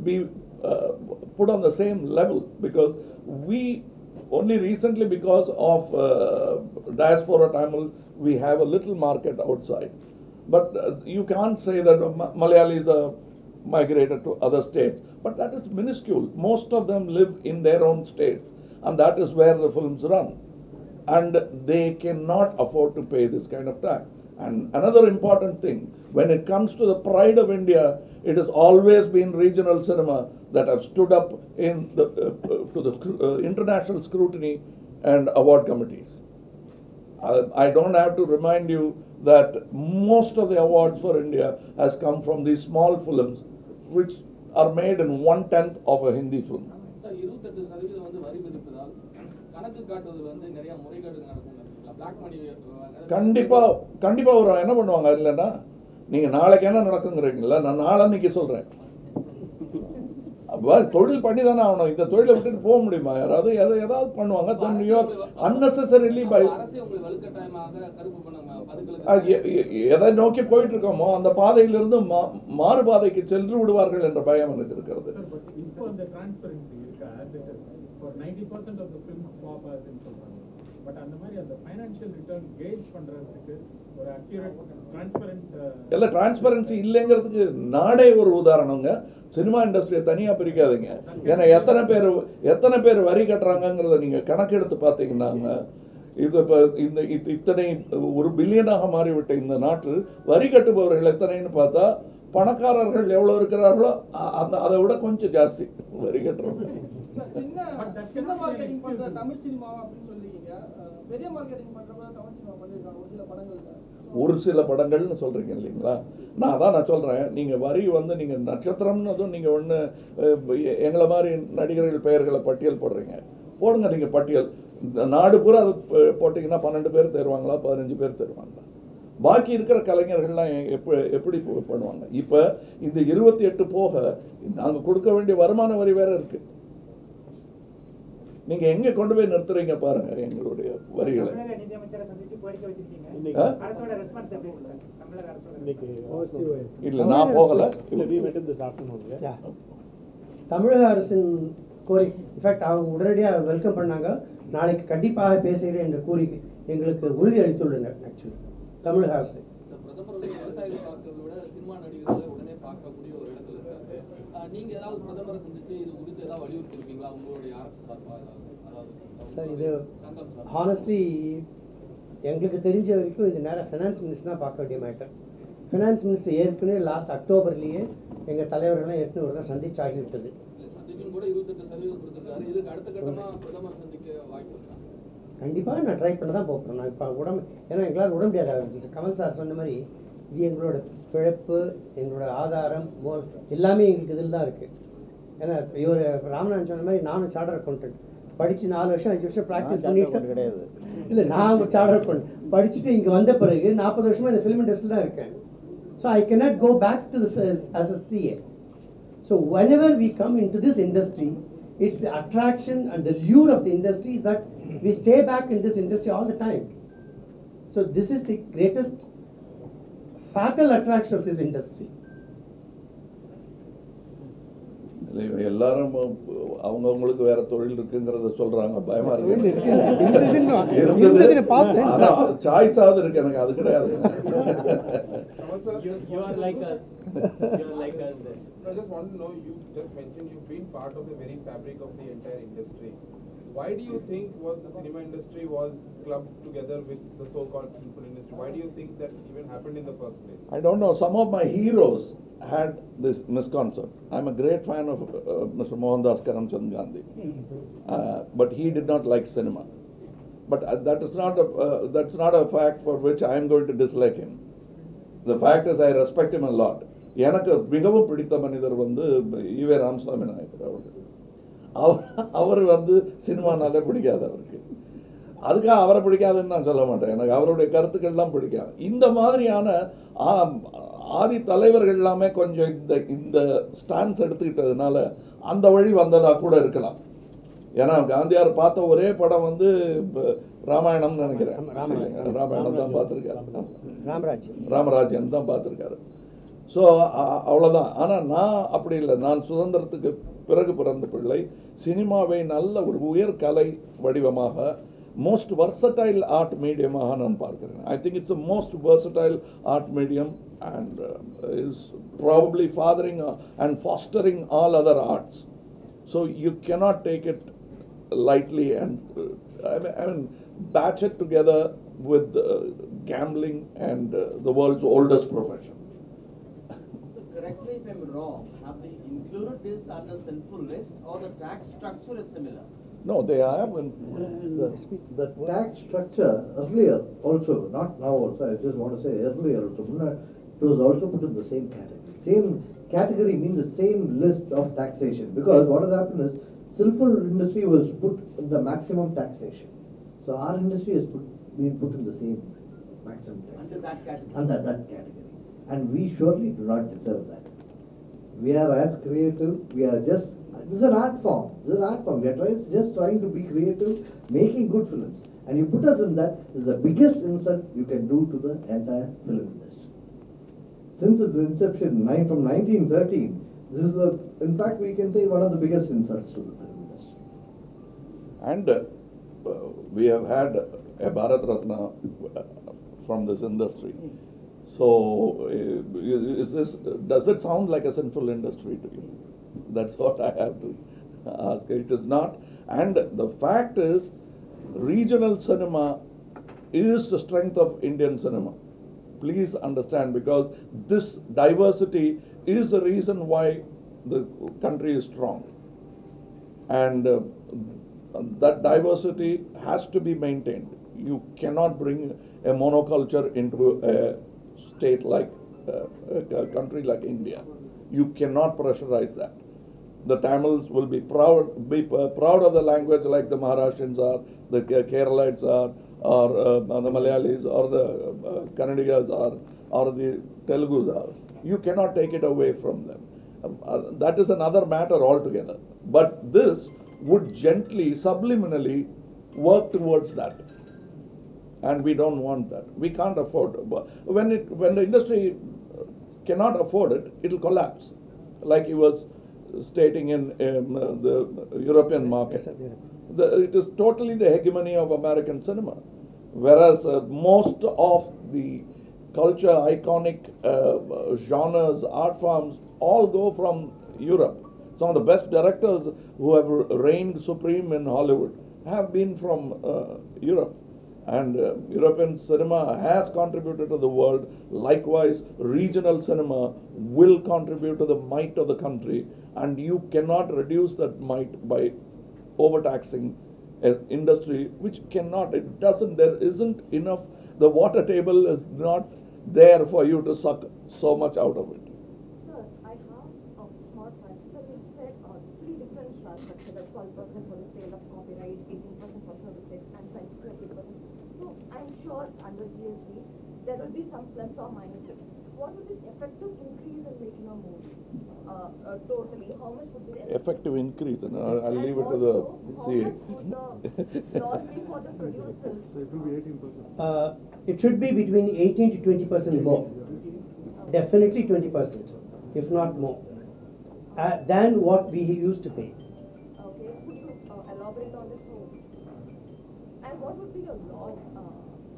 be put on the same level, because we only recently, because of diaspora Tamil, we have a little market outside. But you can't say that Malayalis are migrated to other states. But that is minuscule. Most of them live in their own states, and that is where the films run. And they cannot afford to pay this kind of tax. And another important thing, when it comes to the pride of India, it has always been regional cinema that have stood up in the, to the international scrutiny and award committees. I don't have to remind you that most of the awards for India has come from these small films, which are made in 1/10 of a Hindi film. கண்டிப்பா வரும். என்ன பண்ணுவாங்க இல்லைன்னா, நீங்க நாளைக்கு என்ன நடக்குங்கிறீங்களா, நான் நாளன்னைக்கு சொல்றேன். அப்ப தொழில் பண்ணி தானே ஆகணும். இந்த தொழிலை விட்டுட்டு போக முடியுமா? யாராவது ஏதாவது பண்ணுவாங்க. then you are unnecessarily by எதை நோக்கி போயிட்டு இருக்கோமோ அந்த பாதையிலிருந்து மாறுபாதைக்கு சென்று விடுவார்கள் என்ற பயம் எனக்கு இருக்கிறது. இப்போ அந்த டிரான்ஸ்பரன்சி இருக்கா? as it is for 90% of the films flop ஆகுதுன்னு சொல்றாங்க. பட் அந்த மாதிரி அந்த ஃபைனான்ஷியல் ரிட்டர்ன் கேஜ் பண்றதுக்கு ஒரு அக்யூரேட் டிரான்ஸ்பரன்ட் இல்ல டிரான்ஸ்பரன்சி இல்லைங்கிறதுக்கு நாடே ஒரு உதாரணங்க. சினிமா இண்டஸ்ட்ரியை தனியா பிரிக்காதீங்க. ஏன்னா எத்தனை பேர் வரி கட்டுறாங்கிறத நீங்க கணக்கெடுத்து பார்த்தீங்கன்னாங்க, இது இப்போ இத்தனை ஒரு பில்லியனாக மாறிவிட்ட இந்த நாட்டில் வரி கட்டுபவர்கள் எத்தனைன்னு பார்த்தா பணக்காரர்கள் எவ்வளவு இருக்கிறார்களோ அதை விட கொஞ்சம் ஜாஸ்தி வரி கட்டுறோம். சின்ன மார்க்கெட்டிங் பண்ற தமிழ் சினிமா அப்படின்னு சொல்லிருக்கீங்க. பெரிய மார்க்கெட்டிங் பண்றப்ப தமிழ் சினிமா பண்ணிருக்காங்க ஒரு சில படங்கள்ல. ஒரு சில படங்கள்னு சொல்றீங்க இல்லைங்களா? நான் சொல்றேன், நீங்க வரி நீங்க நட்சத்திரம்னதும் நீங்க ஒன்று எங்களை மாதிரி நடிகர்கள் பெயர்களை பட்டியல் போடுறீங்க, போடுங்க நீங்க பட்டியல். நாடு பூரா அது போட்டிங்கன்னா 12 பேர் தருவாங்களா, 15 பேர் தருவாங்களா? பாக்கி இருக்கிற கலைஞர்கள்லாம் எப்படி பண்ணுவாங்க? இப்போ இந்த 28 போக நாங்கள் கொடுக்க வேண்டிய வருமான வரி வேற இருக்கு. நீங்க எங்க கொண்டு போய் நிறுத்துறீங்க பாருங்க எங்களுடைய வரிகளை. இல்ல நான் போகல. தமிழக அரசின் கோரி இன்ஃபேக்ட் அவங்க உடனடியாக வெல்கம் பண்ணாங்க. நாளைக்கு கண்டிப்பாக பேசுகிறேன் என்று கூறி எங்களுக்கு உறுதி அளித்துள்ளனர். ஆக்சுவலி தமிழக அரசு பிரதமர் விவசாயிகள் பார்க்கறதை விட சினிமா நடிகர்களை உடனே பார்க்கக்கூடிய ஒரு இடத்துல இருக்காரு. நீங்க ஏதாவது பிரதமரை சந்திச்சு இது குறித்து ஏதாவது வலியுறுத்தி இருக்கீங்களா உங்களுடைய அரசு சார்பாக? சார் இது ஹானஸ்ட்லி எங்களுக்கு தெரிஞ்ச வரைக்கும் இது நேராக ஃபினான்ஸ் மினிஸ்டர் தான் பார்க்க வேண்டிய மேட்டர். ஃபினான்ஸ் மினிஸ்டர் ஏற்கனவே லாஸ்ட் அக்டோபர்லேயே எங்கள் தலைவர்கள்லாம் ஏற்கனவே ஒரு தான் சந்திச்சாகிவிட்டது. கண்டிப்பாக நான் ட்ரை பண்ண தான் போகிறேன். நான் இப்போ ஏன்னா எங்களால் விட முடியாது. கமல் சார் சொன்ன மாதிரி இது எங்களோட பிழைப்பு, எங்களோட ஆதாரம் எல்லாமே எங்களுக்கு இதில் தான் இருக்குது. ஏன்னா இவர் ராமநாதன் சொன்ன மாதிரி நானும் சார்ட்டர் அக்கௌண்டன்ட் படித்து 4 வருஷம் 5 வருஷம் ப்ராக்டிஸ் பண்ணிட்டு கிடையாது. இல்லை, நான் சார்ட்டர் அக்கௌண்ட் படிச்சுட்டு இங்கே வந்த பிறகு 40 வருஷமாக இந்த ஃபிலிம் இண்டஸ்ட்ரியில் தான் இருக்கேன். So I cannot go back to the as a CA. So whenever we come into this industry, it's the attraction and the lure of the industry is that we stay back in this industry all the time. So this is the greatest fatal attraction of this industry. எல்லாரும் அவங்கவுங்களுக்கு வேற தொழில் இருக்குங்கிறத சொல்றாங்க. பயமா இருக்கு. Choice ஆகுது இருக்கு, எனக்கு அது கிடையாது. You are like us. You are like us. So I just want to know, you just mentioned you've been part of the very fabric of the entire industry. Why do you think the cinema industry was clubbed together with the so-called film industry? Why do you think that even happened in the first place? I don't know. Some of my heroes had this misconception. I'm a great fan of Mr. Mohandas Karamchand Gandhi, but he did not like cinema. But that's not a fact for which I am going to dislike him. The fact is I respect him a lot. எனக்கு மிகவும் பிடித்த மனிதர் EV Ramasamy Nayakkar அவர்கள். அவர் சினிமானாலே பிடிக்காது அவருக்கு. அதுக்காக அவரை பிடிக்காதுன்னு நான் சொல்ல மாட்டேன். எனக்கு அவருடைய கருத்துக்கள்லாம் பிடிக்காது. இந்த மாதிரியான ஆதி தலைவர்கள் எல்லாமே கொஞ்சம் இந்த ஸ்டான்ஸ் எடுத்துக்கிட்டதுனால அந்த வழி வந்ததாக கூட இருக்கலாம். ஏன்னா காந்தியார் பார்த்த ஒரே படம் ராமாயணம்னு நினைக்கிறேன். ராமாயணம் தான் பார்த்துருக்காரு. ராமராஜ்யம் தான் பார்த்துருக்காரு. ஸோ அவ்வளோதான். ஆனால் நான் அப்படி இல்லை. நான் சுதந்திரத்துக்கு பிறகு பிறந்த பிள்ளை. சினிமாவை நல்ல ஒரு உயர்கலை வடிவமாக, மோஸ்ட் versatile ஆர்ட் மீடியமாக நான் பார்க்கிறேன். I think it's most versatile art medium and is probably fathering and fostering all other arts. So you cannot take it lightly and I mean batch it together with gambling and the world's oldest profession. So correct me if I'm wrong, have they included this under sinful list or the tax structure is similar? No, they have. The tax structure earlier also, not now also, I just want to say earlier also, it was also put in the same category. Same category means the same list of taxation, because what has happened is sinful industry was put in the maximum taxation. So our industry has been put in the same maximum taxation. Under that category? Under that category. And we surely do not deserve that. We are as creative, we are just, this is an art form. This is an art form. We are just trying to be creative, making good films. And you put us in that, this is the biggest insult you can do to the entire film industry. Since its inception, from 1913, this is the, in fact, we can say one of the biggest insults to the film industry. And we have had a Bharat Ratna from this industry. So, does it sound like a sinful industry to you? That's what I have to ask. It is not. And the fact is, regional cinema is the strength of Indian cinema. Please understand, because this diversity is the reason why the country is strong. And that diversity has to be maintained. You cannot bring a monoculture into a state like a country like India. You cannot pressurize that. The Tamils will be proud of the language like the Maharashtrians are, the Keralites are, or the Malayalis, or the Kannadigas are, or the Telugus are. You cannot take it away from them. That is another matter altogether. But this would gently, subliminally work towards that. And we don't want that. We can't afford it. When the industry cannot afford it, it will collapse. Like he was stating in the European market. It is totally the hegemony of American cinema. Whereas most of the culture, iconic genres, art forms, all go from Europe. Some of the best directors who have reigned supreme in Hollywood have been from Europe. And European cinema has contributed to the world. Likewise, regional cinema will contribute to the might of the country, and you cannot reduce that might by overtaxing an industry which cannot, it doesn't, there isn't enough, the water table is not there for you to suck so much out of it. Sir, I have a small point. Sir, you said three different structures, that's 12% for the sale of copyright, 18% for services, and 20%. So I'm sure under GST there will be some plus or minuses. What would be the effective increase in making a movie? Totally, how much would be the Effective increase, and I'll leave it to the CA. How much would the loss be for the producers? It will be 18%. It should be between 18 to 20% more. Definitely 20%, if not more, than what we used to pay. Okay, could you elaborate on this more? And what would be your loss?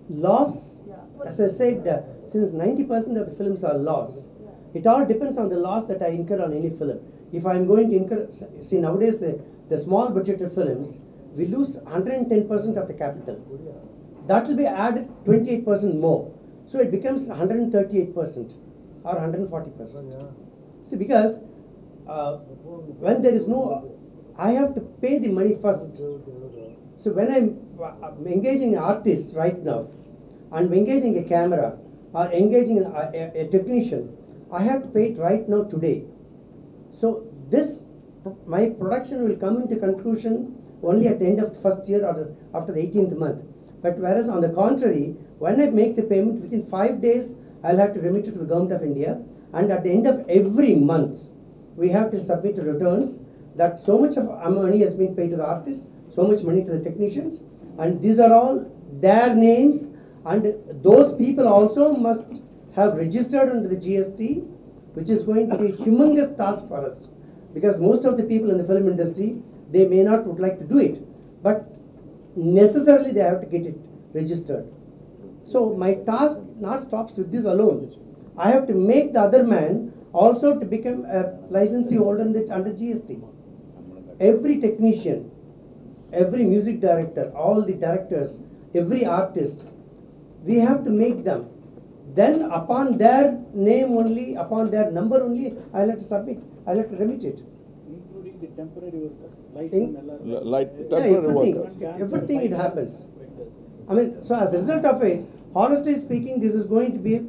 Loss, Yeah. as I said, since 90% of the films are loss, it all depends on the loss that I incur on any film. If I'm going to incur, see nowadays the small budgeted films, we lose 110% of the capital. That will be added 28% more. So it becomes 138% or 140%. See, because when there is no, I have to pay the money first. So when I'm engaging an artist right now, and engaging a camera, or engaging a technician, I have to pay it right now today. So this, my production will come into conclusion only at the end of the first year or after the 18th month. But whereas on the contrary, when I make the payment within 5 days, I'll have to remit it to the government of India, and at the end of every month, we have to submit returns that so much of money has been paid to the artist, so much money to the technicians, and these are all their names, and those people also must have registered under the GST, which is going to be a humongous task for us. Because most of the people in the film industry, they may not would like to do it, but necessarily they have to get it registered. So my task not stops with this alone. I have to make the other man also to become a licensee holder under GST. Every technician, every music director, all the directors, every artist, we have to make them. Then upon their name only, upon their number only, I'll have to submit, I'll have to remit it. Including the temporary workers, Everything it happens. I mean, so as a result of it, honestly speaking, this is going to be a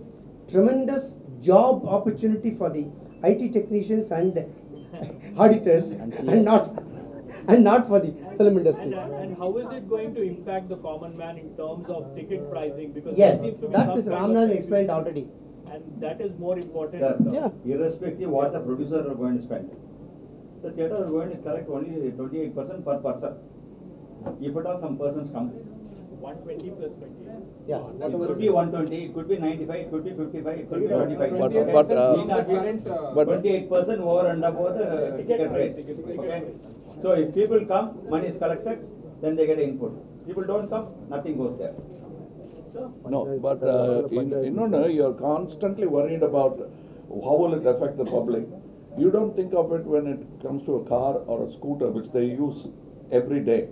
tremendous job opportunity for the IT technicians and auditors, and not for the film industry. And how is it going to impact the common man in terms of ticket pricing? Because Yes, there seems to be that some Mr. kind of Ramnath explained already. and that is more important. Yeah. Irrespective what the producer are going to spend, the theatre are going to collect only 28% per person. If at all some persons come, 120 plus 20. Yeah. it could be 120, it could be 95, it could be 55, it could be 25. But 28% over and above the ticket price. Okay? So if people come, money is collected, then they get input. People don't come, nothing goes there. No, but you're constantly worried about how will it affect the public. You don't think of it when it comes to a car or a scooter, which they use every day.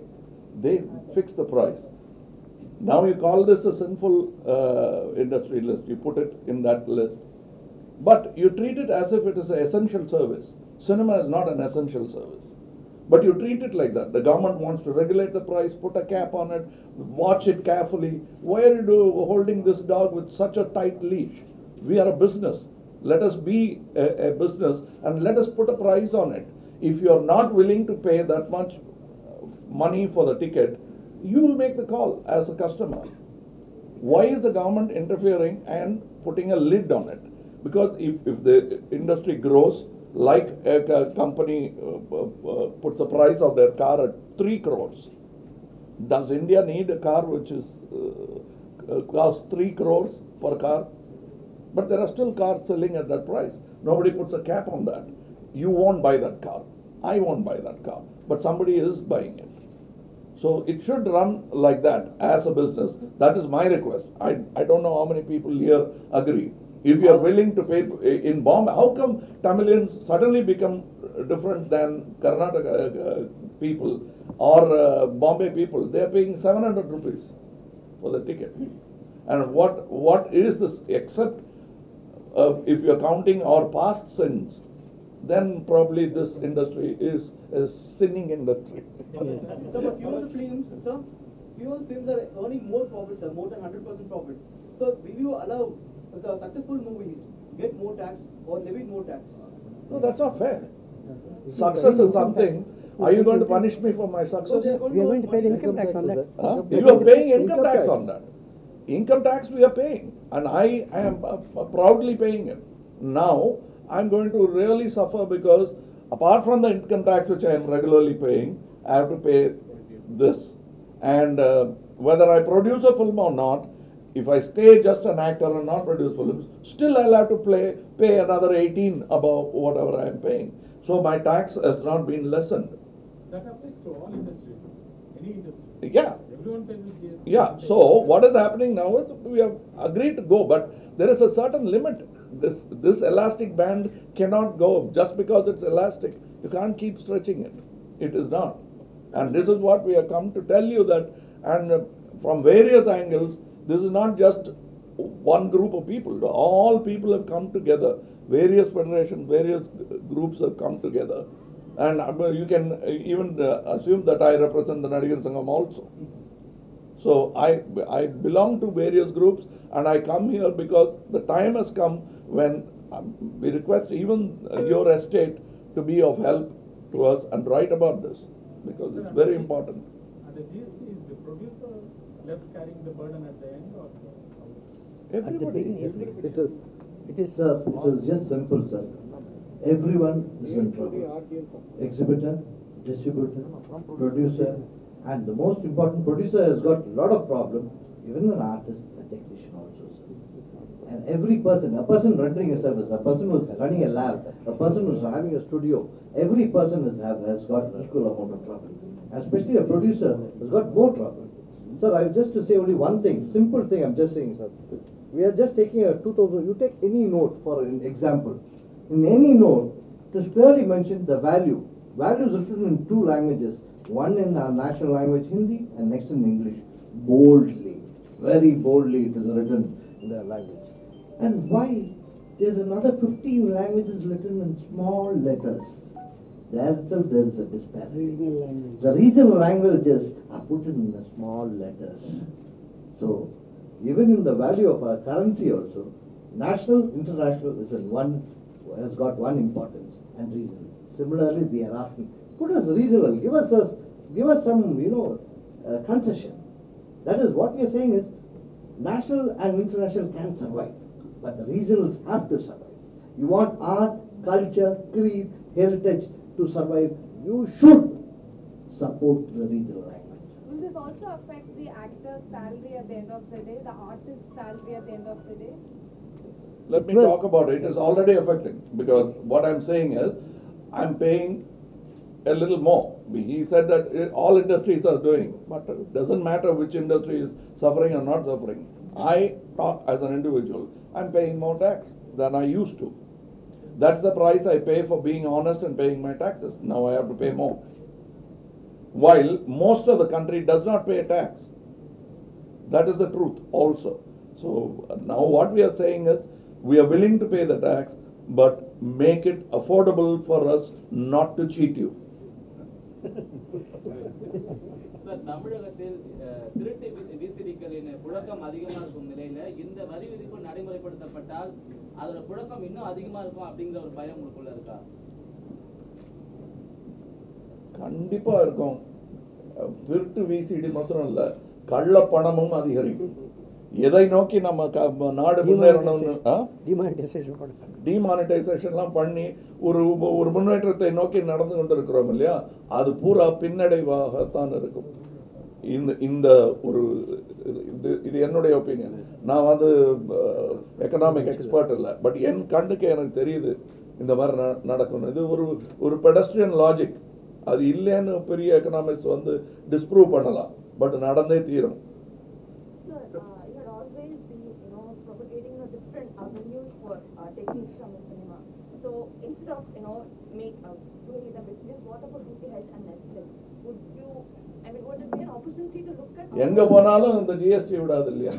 They fix the price. Now you call this a sinful industry list, you put it in that list. But you treat it as if it is an essential service. Cinema is not an essential service. But you treat it like that. The government wants to regulate the price, put a cap on it, watch it carefully. Why are you holding this dog with such a tight leash? We are a business. Let us be a business and let us put a price on it. If you are not willing to pay that much money for the ticket, you will make the call as a customer. Why is the government interfering and putting a lid on it? Because if the industry grows, like a company puts the price of their car at 3 crores, does India need a car which is costs 3 crores per car? But there are still cars selling at that price. Nobody puts a cap on that. You won't buy that car. I won't buy that car. But somebody is buying it. So it should run like that as a business. That is my request. I don't know how many people here agree. If you are willing to pay in Bombay, how come Tamilians suddenly become different than Karnataka people or Bombay people? They are paying 700 rupees for the ticket. And what is this except if you are counting our past sins, then probably this industry is a sinning industry. So, but few of the films, sir, few of the films are earning more profits, sir, more than 100% profit. So, will you allow the successful movies get more tax or levy more tax? No, that's not fair. Success is something. Are you going to punish me for my success? We are going to pay the income tax on that. You are paying income tax on that. Income tax we are paying, and I am proudly paying it. Now, I'm going to really suffer because apart from the income tax which I am regularly paying, I have to pay this. And whether I produce a film or not, if I stay just an actor and not produce films, still I'll have to pay another 18 above whatever I am paying. So my tax has not been lessened. That applies to all industries, any industry. Yeah. Everyone faces GST. Yeah, so what is happening now is we have agreed to go, but there is a certain limit. This elastic band cannot go just because it's elastic. You can't keep stretching it. It is not. And this is what we have come to tell you that, and from various angles, this is not just one group of people. All people have come together. Various federations, various groups have come together. And you can even assume that I represent the Nadigar Sangam also. So I belong to various groups, and I come here because the time has come when we request even your estate to be of help to us and write about this, because it's very important. And the GST, is the producer left carrying the burden at the end, or Everybody. It is just simple, sir. Everyone is in trouble. Exhibitor, distributor, producer, and the most important, producer has got a lot of problem. Even an artist, a technician also, sir. And every person, a person rendering a service, a person who's running a lab, a person who's having a studio, every person has got equal amount of trouble. Especially a producer has got more trouble. Sir, I have just to say only one thing, simple thing I'm just saying, sir. We are just taking a 2000, you take any note for an example. In any note, it is clearly mentioned the value. Value is written in 2 languages. One in our national language, Hindi, and next in English. Boldly, very boldly it is written in their language. And why? There's another 15 languages written in small letters. There itself there is a disparity. The regional languages are put in the small letters. So, even in the value of our currency also, national, international is in one, has got one importance and regional. Similarly, we are asking, put us regional, give us some, concession. That is what we are saying is, national and international can survive, but the regionals have to survive. You want art, culture, creed, heritage to survive, you should support the regional language. Will this also affect the actor's salary at the end of the day, the artist's salary at the end of the day? Let me talk about it. It is already affecting, because what I'm saying is, I'm paying a little more. He said that all industries are doing, but it doesn't matter which industry is suffering or not suffering. I talk as an individual, I'm paying more tax than I used to. That's the price I pay for being honest and paying my taxes. Now I have to pay more. While most of the country does not pay tax. That is the truth also. So now what we are saying is, we are willing to pay the tax, but make it affordable for us not to cheat you. Sir, தமிழகத்தில் திருட்டு விசிடிகளின் புழக்கம் அதிகமாக இருக்கும் நிலையில இந்த வரி விதிப்பு நடைமுறைப்படுத்தப்பட்டால் அதோட புழக்கம் இன்னும் அதிகமா இருக்கும் அப்படிங்கிற ஒரு பயம் உங்களுக்குள்ள இருக்கா? கண்டிப்பா இருக்கும். திருட்டு விசிடி மாத்திரம் இல்ல, கள்ள பணமும் அதிகரிக்கும். எதை நோக்கி நம்ம நாடு முன்னேறணும்னு டிமானிட்டைசேஷன்லாம் பண்ணி ஒரு முன்னேற்றத்தை நோக்கி நடந்து கொண்டிருக்கிறோம் இல்லையா, அது பூரா பின்னடைவாகத்தான் இருக்கும். இந்த ஒரு இது என்னுடைய ஒப்பீனியன். நான் வந்து எக்கனாமிக் எக்ஸ்பர்ட் இல்லை, பட் என் கண்ணுக்கு எனக்கு தெரியுது இந்த மாதிரி நடக்கணும். இது ஒரு பெடஸ்ட்ரியன் லாஜிக். அது இல்லைன்னு பெரிய எக்கனாமிக்ஸ் வந்து டிஸ்ப்ரூவ் பண்ணலாம், பட் நடந்தே தீரும். Avenues for techniques from the cinema. So instead of doing it a business, what about DTH and Netflix? Would it be an opportunity to look at? எங்க போனாலும் இந்த GST விடாது இல்லையா?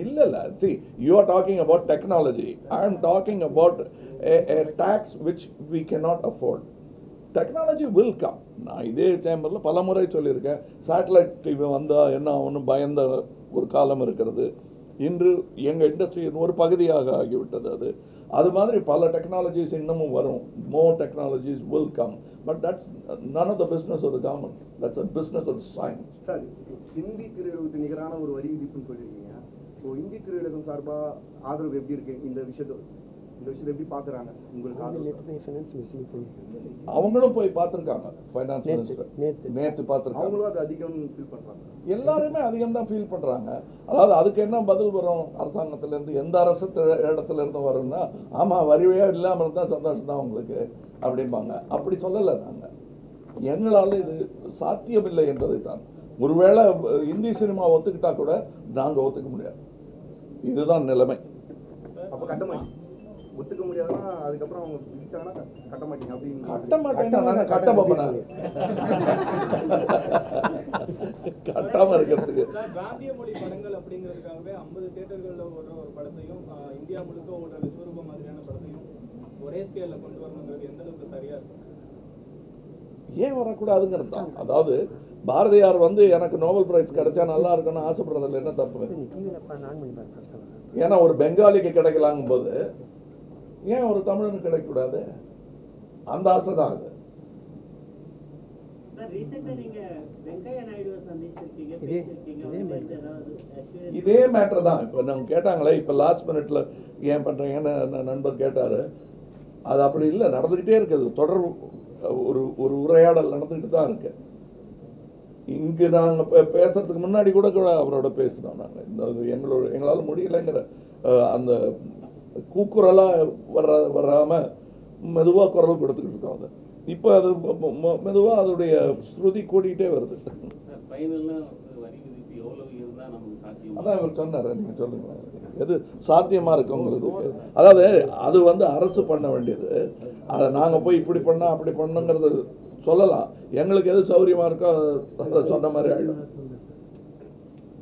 இல்ல. See, you are talking about technology. I am talking about a tax which we cannot afford. Technology will come. நான் இதே சேம்பரில் பல முறை சொல்லியிருக்கேன். சேட்டலைட் டிவி வந்தால் என்ன ஆகும்னு பயந்த ஒரு காலம் இருக்கிறது. இன்று எங்கள் இண்டஸ்ட்ரியின் ஒரு பகுதியாக ஆகிவிட்டது. அது மாதிரி பல டெக்னாலஜிஸ் இன்னமும் வரும். More technologies will come. But that's none of the business of the government. That's a business of science. சார், ஹிந்தி திரையுலகத்துக்கு நிகரான ஒரு வரி விதிப்புன்னு சொல்லியிருக்கீங்க. ஸோ ஹிந்தி திரையுலகம் சார்பாக ஆதரவு எப்படி இருக்கு? இந்த விஷயத்தை எப்படி பார்க்குறாங்க? உங்களுக்கு அவங்களும் போய் பார்த்துருக்காங்க. ஃபைனான்ஸ் மினிஸ்டர் நேற்று பார்த்துருக்காங்க. அவங்களும் அது அதிகம் ஃபீல் பண்ணுறாங்க. எல்லாருமே அதிகம் தான் ஃபீல் பண்ணுறாங்க. அதாவது அதுக்கு என்ன பதில் வரும் அரசாங்கத்திலேருந்து, எந்த அரசு இடத்துல இருந்து வரும்னா, ஆமாம் வரிவையே இல்லாமல் இருந்தால் சந்தோஷம் தான் உங்களுக்கு அப்படிம்பாங்க. அப்படி சொல்லலை. நாங்கள் எங்களால் இது சாத்தியமில்லை என்பதை தான். ஒருவேளை இந்தி சினிமா ஒத்துக்கிட்டா கூட நாங்கள் ஒத்துக்க முடியாது. இதுதான் நிலைமை. அப்போ கட்டமாட்டீங்க, ஒத்துக்க முடியாதுன்னா அதுக்கப்புறம் அவங்க விதிச்சாங்கன்னா கட்ட மாட்டீங்க அப்படின்னு? கட்ட மாட்டேன்னா கட்டமா கட்டாம இருக்கிறதுக்கு. காந்திய மொழி படங்கள் அப்படிங்கிறதுக்காகவே 50 தியேட்டர்கள்ல ஓடுற ஒரு படத்தையும் இந்தியா முழுக்க ஓடுற விஸ்வரூபம் மாதிரியான படத்தையும் ஒரே ஸ்கேல்ல கொண்டு வரணுங்கிறது எந்த அளவுக்கு சரியா இருக்கும்? ஏன் வரக்கூடாதுங்கிறது தான். அதாவது பாரதியார் வந்து எனக்கு நோபல் பிரைஸ் கிடைச்சா நல்லா இருக்குன்னு ஆசைப்படுறதுல என்ன தப்பு? ஏன்னா ஒரு பெங்காலிக்கு கிடைக்கலாங்கும் போது ஏன் ஒரு தமிழனுக்கு கிடைக்கக்கூடாது? அந்த ஆசை தான் அது. இதே மேட்டர் தான். இப்போ நம்ம கேட்டாங்களே, இப்போ லாஸ்ட் மினிட்ல ஏன் பண்றீங்கன்னு நண்பர் கேட்டாரு. அது அப்படி இல்லை, நடந்துகிட்டே இருக்குது. தொடர் ஒரு உரையாடல் நடந்துகிட்டு தான் இருக்கு. இங்கே நாங்கள் பேசுறதுக்கு முன்னாடி கூட அவரோட பேசினோம் நாங்கள். எங்களால் முடியலைங்கிற அந்த கூக்குரலாக வராமல் மெதுவாக குரல் கொடுத்துக்கிட்டு இருக்கோம். அதை இப்போ அது மெதுவாக அதோடைய ஸ்ருதி கூட்டிகிட்டே வருது. அதான் இவர் சொன்னார், நீங்கள் சொல்லுங்க எது சாத்தியமாக இருக்கு உங்களுக்கு. அதாவது அது வந்து அரசு பண்ண வேண்டியது, அதை நாங்கள் போய் இப்படி பண்ணால் அப்படி பண்ணுங்கிறது சொல்லலாம். எங்களுக்கு எது சௌகரியமாக இருக்கோ அதை சொன்ன மாதிரி ஆகிடும்.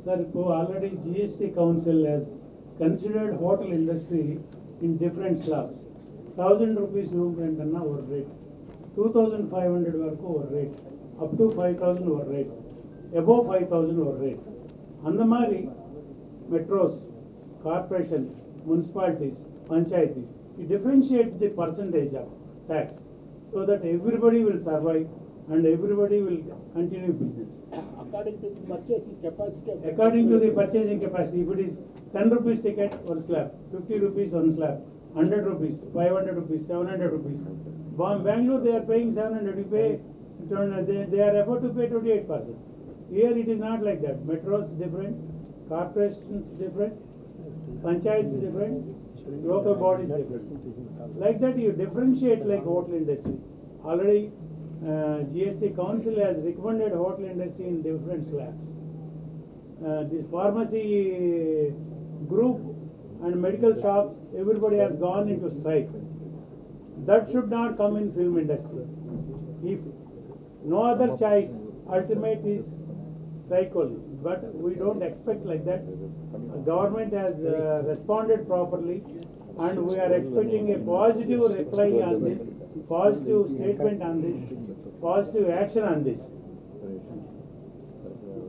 சார், இப்போ already GST council has considered hotel industry in different slabs. 1000 rupees room ரெண்ட்னா ஒரு ரேட், 2500 வரைக்கும் ஒரு ரேட், அப் டு 5000 ஒரு ரேட், above 5000 ஒரு ரேட். அந்த மாதிரி metros, corporations, municipalities, panchayatis, you differentiate the percentage of tax so that everybody will survive and everybody will continue business. According to the purchasing capacity. According to the purchasing capacity, if it is 10 rupees ticket, one slab, 50 rupees one slab, 100 rupees, 500 rupees, 700 rupees. Bangalore they are paying 700, you pay, they are about to pay 28%. Here it is not like that. Metros different, corporations different, panchayats different, local bodies different. Like that you differentiate like hotel industry. Already GST council has recommended hotel industry in different slabs. This pharmacy group and medical shops, everybody has gone into strike. That should not come in film industry. If no other choice, ultimate is strike only. But we don't expect like that. Government has responded properly, and we are expecting a positive reply on this, positive statement on this, positive action on this.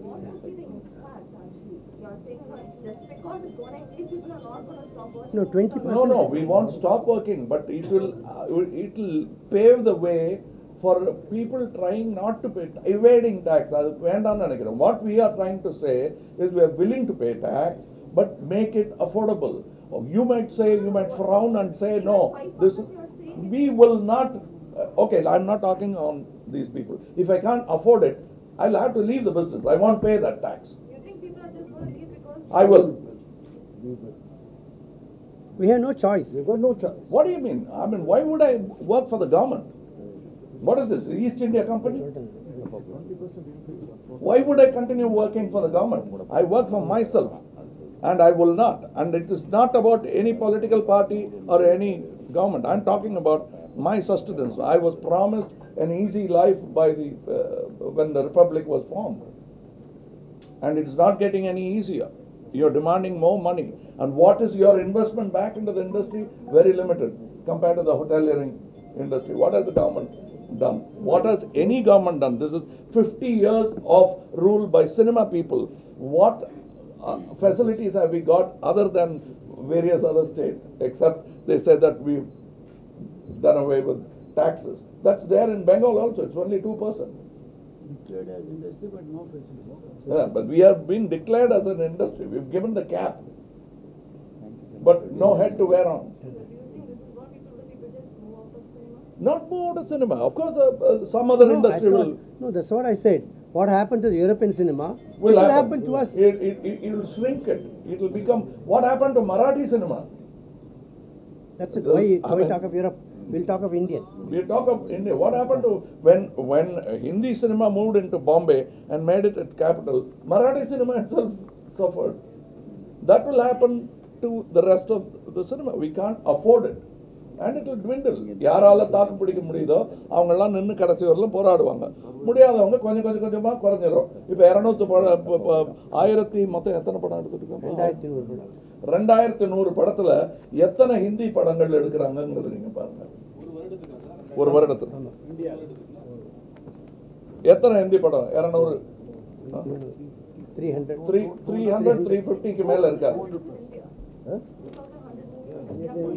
What will be the impact actually? You are saying no, it's just because it's going, these people are not going to stop working. No, 20%. No, we won't stop working, but it will pave the way for people trying not to pay, evading tax. What we are trying to say is we are willing to pay tax, but make it affordable. You might say, you might frown and say, no, this we will not. Okay, I'm not talking on these people. If I can't afford it, I'll have to leave the business. I won't pay that tax. You think people are just going to leave because? I will. We have no choice. We've got no choice. What do you mean? I mean, why would I work for the government? What is this, East India Company? Why would I continue working for the government? I work for myself, and I will not. And it is not about any political party or any government. I'm talking about my sustenance. I was promised an easy life by the when the republic was formed, and it is not getting any easier. You're demanding more money, and what is your investment back into the industry? Very limited compared to the hoteliering industry. What has the government done? What has any government done? This is 50 years of rule by cinema people. What facilities have we got other than various other states? Except they said that we've done away with taxes. That's there in Bengal also. It's only 2%. Declared as industry, but no facilities. Yeah, but we have been declared as an industry. We've given the cap, but no head to wear on. Do you think this is what people will do? People just move out of cinema? Not move out of cinema. Of course, some other industry will. No, that's what I said. What happened to the European cinema Will happen to us. It will shrink it. It will become. What happened to Marathi cinema? That's it. Why we talk of Europe? We'll talk of Indian. We talk of India. What happened to when Hindi cinema moved into Bombay and made it its capital? Marathi cinema itself suffered. That will happen to the rest of the cinema. We can't afford it, and it will dwindle. யாரால தாக்கு பிடிக்க முடியுதோ அவங்க எல்லாம் நின்று கடைசி வரலும் போராடுவாங்க. முடியாதவங்க கொஞ்சம் கொஞ்சமா குறைஞ்சிரும். இப்போ 200 படம் 1000 மொத்தம் எத்தனை படம் எடுத்துருக்கோம்? 2100 படத்துல எத்தனை ஹிந்தி படங்கள் எடுக்கிறாங்கங்கிறது நீங்க பாருங்க. ஒரு வருடத்துக்கு எத்தனை ஹிந்தி படம்? 200 300 350க்கு மேல இருக்கா?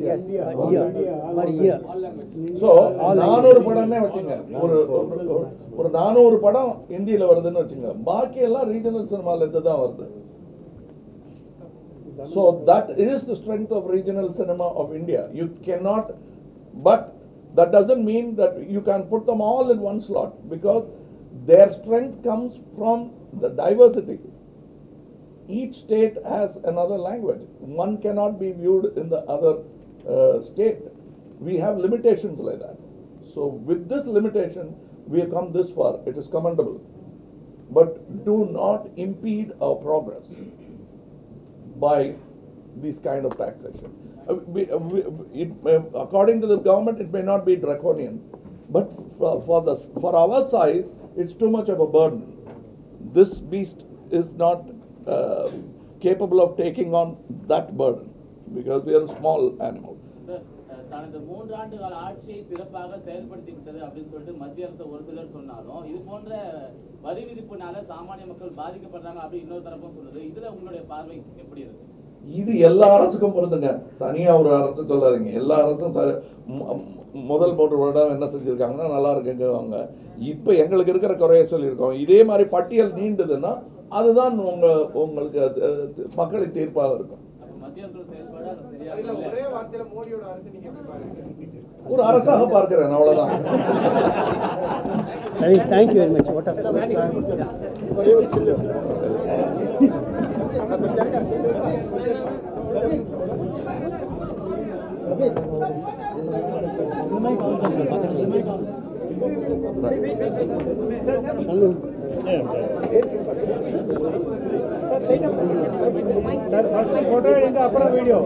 Yes, per year. So 400 படம்னே வச்சுங்க. ஒரு 400 படம் ஹிந்தியில வருதுன்னு வச்சுங்க. பாக்கி எல்லாம் ரீஜனல் சினிமால இருந்து தான் வருது. So that is the strength of regional cinema of India. You cannot, but that doesn't mean that you can put them all in one slot, because Their strength comes from the diversity. Each state has another language. One cannot be viewed in the other state. We have limitations like that. So with this limitation, we have come this far. It is commendable. But do not impede our progress by this kind of taxation. According to the government, it may not be draconian, but for our size, it's too much of a burden. This beast is not capable of taking on that burden because we are a small animal. Sir, தனது 3 ஆண்டு கால ஆட்சியை சிறப்பாக செயல்படுத்தி விட்டது அப்படின்னு சொல்லிட்டு மத்திய அரசு ஒரு சிலர் சொன்னாலும் இது போன்ற வரி விதிப்புனால சாமானிய மக்கள் பாதிக்கப்படுறாங்க அப்படி இன்னொரு தரப்பும் சொல்லுது. இதுல உங்களுடைய பார்வை எப்படி இருக்கு? இது எல்லா அரசுக்கும் பொருந்துங்க. தனியா ஒரு அரசு சொல்லாதீங்க. எல்லா அரசும் முதல் 3 வருடம் என்ன செஞ்சிருக்காங்கன்னா நல்லா இருக்குங்க. இப்ப எங்களுக்கு இருக்கிற குறைய சொல்லியிருக்கோம். இதே மாதிரி பட்டியல் நீண்டதுன்னா அதுதான் உங்களுக்கு மக்களுக்கு தீர்ப்பாக இருக்கும். ஒரே வார்த்தையில மோடியோட அரசு நீங்க எப்படி பாருங்க? ஒரு அரசாக பார்க்கிறேன், அவ்வளவுதான். Thank you very much. What a ஒரே ஒரு சில்லு. First photo and after video.